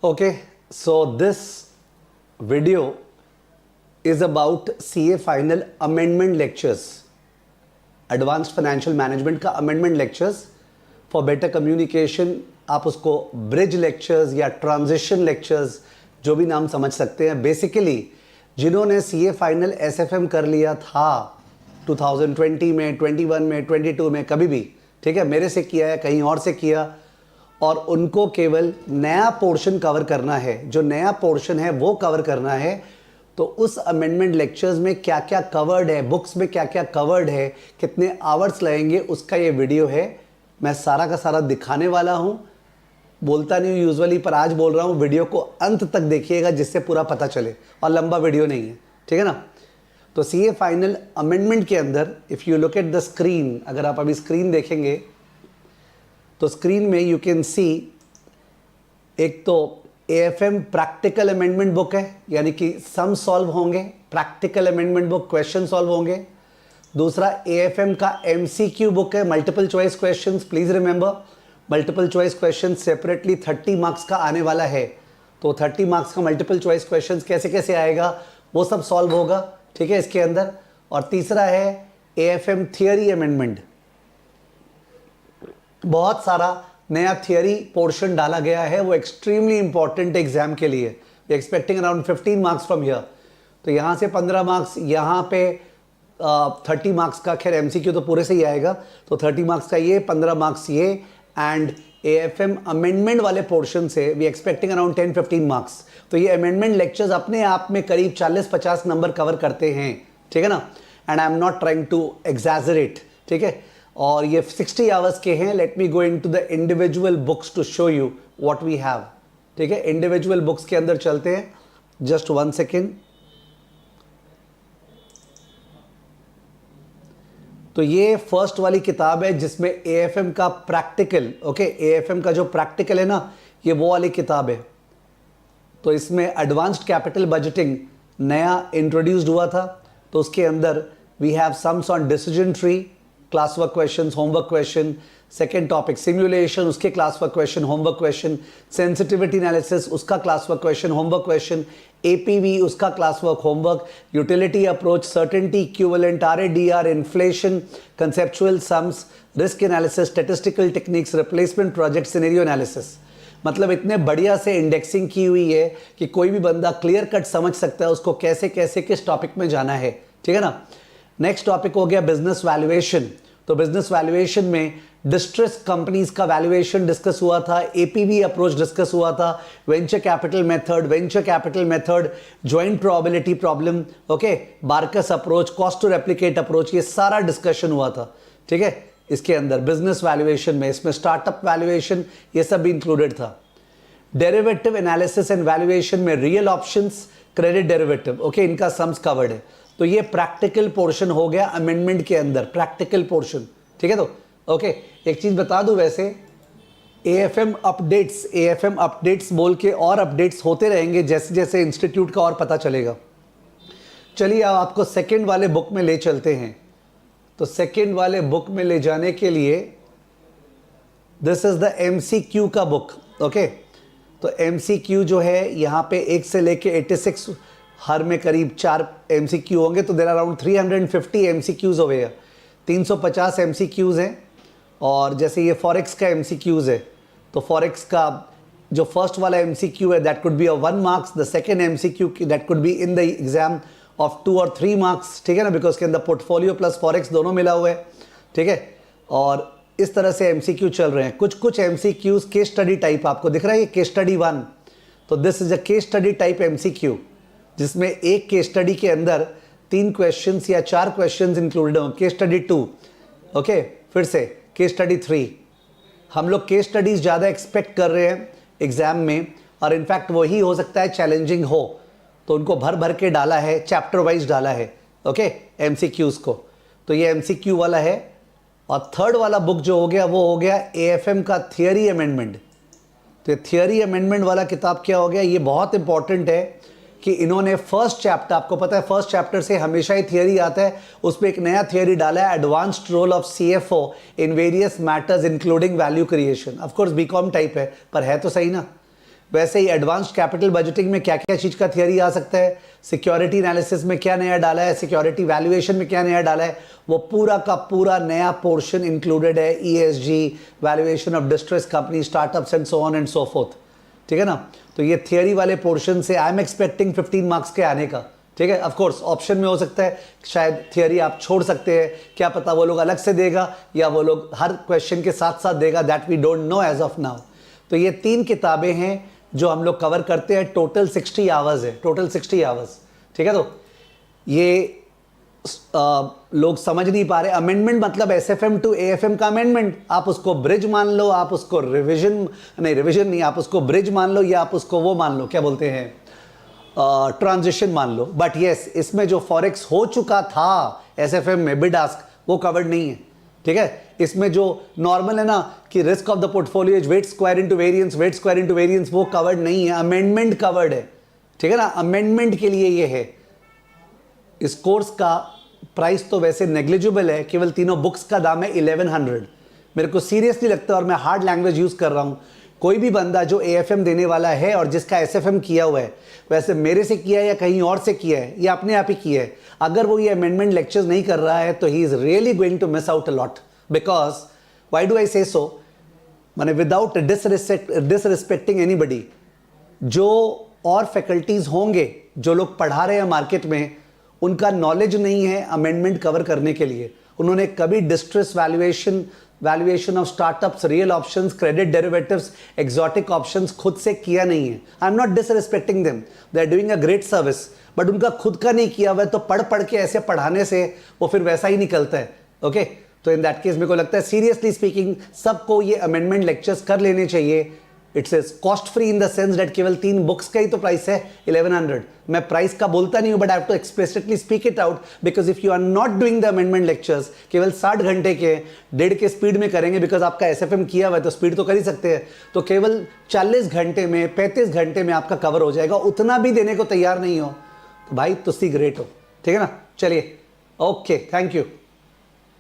Okay, so this video is about CA final amendment lectures, Advanced Financial Management का amendment lectures for better communication. आप उसको bridge lectures या transition lectures जो भी नाम समझ सकते हैं. Basically जिन्होंने CA final SFM कर लिया था 2020 में, 21 में, 22 में, कभी भी, ठीक है, मेरे से किया है, कहीं और से किया, और उनको केवल नया पोर्शन कवर करना है. जो नया पोर्शन है वो कवर करना है. तो उस अमेंडमेंट लेक्चर्स में क्या क्या कवर्ड है, बुक्स में क्या क्या कवर्ड है, कितने आवर्स लगेंगे, उसका ये वीडियो है. मैं सारा का सारा दिखाने वाला हूँ. बोलता नहीं हूँ यूजुअली, पर आज बोल रहा हूँ. वीडियो को अंत तक देखिएगा जिससे पूरा पता चले, और लंबा वीडियो नहीं है, ठीक है ना. तो सीए फाइनल अमेंडमेंट के अंदर if you look at the screen, अगर आप अभी स्क्रीन देखेंगे तो स्क्रीन में यू कैन सी एक तो एएफएम प्रैक्टिकल अमेंडमेंट बुक है, यानी कि सम सॉल्व होंगे, practical amendment book, question solve होंगे. दूसरा एएफएम का एमसीक्यू बुक है, multiple choice questions. Please remember, multiple choice question separately 30 marks का आने वाला है. तो 30 मार्क्स का मल्टीपल चॉइस क्वेश्चन कैसे कैसे आएगा वो सब सॉल्व होगा, ठीक है, इसके अंदर. और तीसरा है एएफएम थियरी अमेंडमेंट. बहुत सारा नया थियरी पोर्शन डाला गया है, वो एक्सट्रीमली इंपॉर्टेंट एग्जाम के लिए. We expecting around 15 marks from here. तो यहाँ से 15 मार्क्स, यहाँ पे 30 मार्क्स का, खैर एमसीक्यू तो पूरे से ही आएगा, तो 30 मार्क्स का ये, 15 मार्क्स ये, एंड एएफएम अमेंडमेंट वाले पोर्शन से वी एक्सपेक्टिंग अराउंड 10-15 मार्क्स. तो ये अमेंडमेंट लेक्चर्स अपने आप में करीब 40-50 नंबर कवर करते हैं, ठीक है ना. And I am not trying to exaggerate, ठीक है. और ये 60 आवर्स के हैं. Let me go into the individual books to show you what we have, ठीक है. इंडिविजुअल बुक्स के अंदर चलते हैं. Just 1 second. तो ये फर्स्ट वाली किताब है जिसमें एएफएम का प्रैक्टिकल, ओके, एएफएम का जो प्रैक्टिकल है ना, ये वो वाली किताब है. तो इसमें एडवांस्ड कैपिटल बजटिंग नया इंट्रोड्यूस्ड हुआ था. तो उसके अंदर we have sums on decision tree, class work question, homework question. Second topic simulation, उसके class work question, homework question. Sensitivity analysis, उसका class work question, homework question. APV, उसका class work, homework. Utility approach, certainty equivalent, RADR, inflation, conceptual sums, risk analysis, statistical techniques, replacement project, scenario analysis. मतलब इतने बढ़िया से indexing की हुई है कि कोई भी बंदा क्लियर कट समझ सकता है उसको कैसे कैसे किस टॉपिक में जाना है, ठीक है ना. नेक्स्ट टॉपिक हो गया बिजनेस वैल्यूएशन. तो बिजनेस वैल्यूएशन में डिस्ट्रेस कंपनीज का वैल्यूएशन डिस्कस हुआ था, एपीवी अप्रोच डिस्कस हुआ था, venture capital method, joint probability problem, okay, Berkus approach, cost to replicate approach, ये सारा डिस्कशन हुआ था, ठीक है. इसके अंदर बिजनेस वैल्यूएशन में, इसमें स्टार्टअप वैल्यूएशन, ये सब भी इंक्लूडेड था. डेरिवेटिव एनालिसिस एंड वैल्यूएशन में real options, credit derivative, okay, इनका सम्स कवर्ड है. तो ये प्रैक्टिकल पोर्शन हो गया अमेंडमेंट के अंदर, प्रैक्टिकल पोर्शन, ठीक है. तो ओके, एक चीज बता दूं, वैसे एएफएम अपडेट्स बोल के और अपडेट्स होते रहेंगे जैसे जैसे इंस्टीट्यूट का और पता चलेगा. चलिए अब आपको सेकंड वाले बुक में ले चलते हैं. तो सेकंड वाले बुक में ले जाने के लिए दिस इज द एमसीक्यू का बुक, ओके. तो एमसीक्यू जो है यहाँ पे 1 से लेके 86, हर में करीब 4 एमसीक्यू होंगे. तो देयर आर अराउंड 350 एमसीक्यूज हो गया, 350 एमसीक्यूज हैं. और जैसे ये फॉरेक्स का एमसीक्यूज है, तो फॉरेक्स का जो फर्स्ट वाला एमसीक्यू है that could be 1 marks, the second MCQ that could be in the exam of 2 और 3 मार्क्स, ठीक है ना, बिकॉज के अंदर पोर्टफोलियो प्लस फॉरेक्स दोनों मिला हुआ है, ठीक है. और इस तरह से एमसीक्यू चल रहे हैं. कुछ एमसीक्यूज केस स्टडी टाइप आपको दिख रहा है, ये केस स्टडी 1. तो this is a case study type MCQ, जिसमें एक केस स्टडी के अंदर 3 क्वेश्चंस या 4 क्वेश्चंस इंक्लूडेड हों. केस स्टडी 2, ओके, फिर से केस स्टडी 3. हम लोग केस स्टडीज ज़्यादा एक्सपेक्ट कर रहे हैं एग्जाम में, और इनफैक्ट वही हो सकता है चैलेंजिंग हो, तो उनको भर भर के डाला है, चैप्टर वाइज डाला है, ओके, एमसीक्यूज को. तो ये एमसीक्यू वाला है. और थर्ड वाला बुक जो हो गया वो हो गया एएफएम का थियरी अमेंडमेंट. तो थियरी अमेंडमेंट वाला किताब क्या हो गया, ये बहुत इंपॉर्टेंट है कि इन्होंने फर्स्ट चैप्टर, आपको पता है फर्स्ट चैप्टर से हमेशा ही थियरी आता है, उसमें एक नया थियरी डाला है, advanced role of CFO in various matters including value creation. Of course BCom type है, पर है तो सही ना. वैसे ही एडवांस्ड कैपिटल बजटिंग में क्या क्या चीज़ का थियरी आ सकता है, सिक्योरिटी एनालिसिस में क्या नया डाला है, सिक्योरिटी वैल्यूएशन में क्या नया डाला है, वो पूरा का पूरा नया पोर्शन इंक्लूडेड है। ESG, valuation of distress company, startups and so on and so fourth, ठीक है ना। तो ये थियरी वाले पोर्शन से आई एम एक्सपेक्टिंग 15 मार्क्स के आने का, ठीक है। ऑफ कोर्स ऑप्शन में हो सकता है शायद थियरी आप छोड़ सकते हैं, क्या पता वो लोग अलग से देगा या वो लोग हर क्वेश्चन के साथ साथ देगा, that we don't know as of now. तो ये 3 किताबें हैं जो हम लोग कवर करते हैं, टोटल 60 आवर्स है, टोटल 60 आवर्स, ठीक है। तो ये लोग समझ नहीं पा रहे, अमेंडमेंट मतलब एसएफएम टू एएफएम का अमेंडमेंट, आप उसको ब्रिज मान लो, आप उसको रिवीजन नहीं, आप उसको ब्रिज मान लो या आप उसको वो मान लो, क्या बोलते हैं, ट्रांजिशन मान लो। बट यस, इसमें जो फॉरेक्स हो चुका था एसएफएम में बिड आस्क, वो कवर्ड नहीं है, ठीक है। इसमें जो नॉर्मल है ना कि risk of the portfolio weight square into variance, वो कवर्ड नहीं है, अमेंडमेंट कवर्ड है, ठीक है ना। अमेंडमेंट के लिए ये है। इस कोर्स का प्राइस तो वैसे नेग्लिजिबल है, केवल तीनों बुक्स का दाम है 1100। मेरे को सीरियसली लगता है और मैं हार्ड लैंग्वेज यूज कर रहा हूं, कोई भी बंदा जो एएफएम देने वाला है और जिसका एसएफएम किया हुआ है, वैसे मेरे से किया है या कहीं और से किया है या अपने आप ही किया है, अगर वो ये अमेंडमेंट लेक्चर्स नहीं कर रहा है तो he is really going to miss out a lot. Because why do I say so, माने विदाउट डिसरिस्पेक्टिंग एनीबडी, जो और फैकल्टीज होंगे जो लोग पढ़ा रहे हैं मार्केट में, उनका नॉलेज नहीं है अमेंडमेंट कवर करने के लिए। उन्होंने कभी distress valuation of startups, real options, credit derivatives, exotic options खुद से किया नहीं है। I am not disrespecting them, they are doing a great service, but उनका खुद का नहीं किया हुआ है, तो पढ़ पढ़ के ऐसे पढ़ाने से वो फिर वैसा ही निकलता है। ओके, तो इन दैट केस मेरे को लगता है सीरियसली स्पीकिंग सबको ये अमेंडमेंट लेक्चर्स कर लेने चाहिए। It's is cost free in the sense that केवल 3 बुक्स का ही तो प्राइस है 1100। मैं प्राइस का बोलता नहीं हूं, but I have to explicitly speak it out, because if you are not doing the amendment lectures, केवल 60 घंटे के 1.5 के स्पीड में करेंगे, बिकॉज आपका एसएफएम किया हुआ है तो स्पीड तो कर ही सकते हैं, तो केवल 40 घंटे में 35 घंटे में आपका कवर हो जाएगा। उतना भी देने को तैयार नहीं हो तो भाई तुसी ग्रेट हो, ठीक है ना। चलिए, ओके, थैंक यू।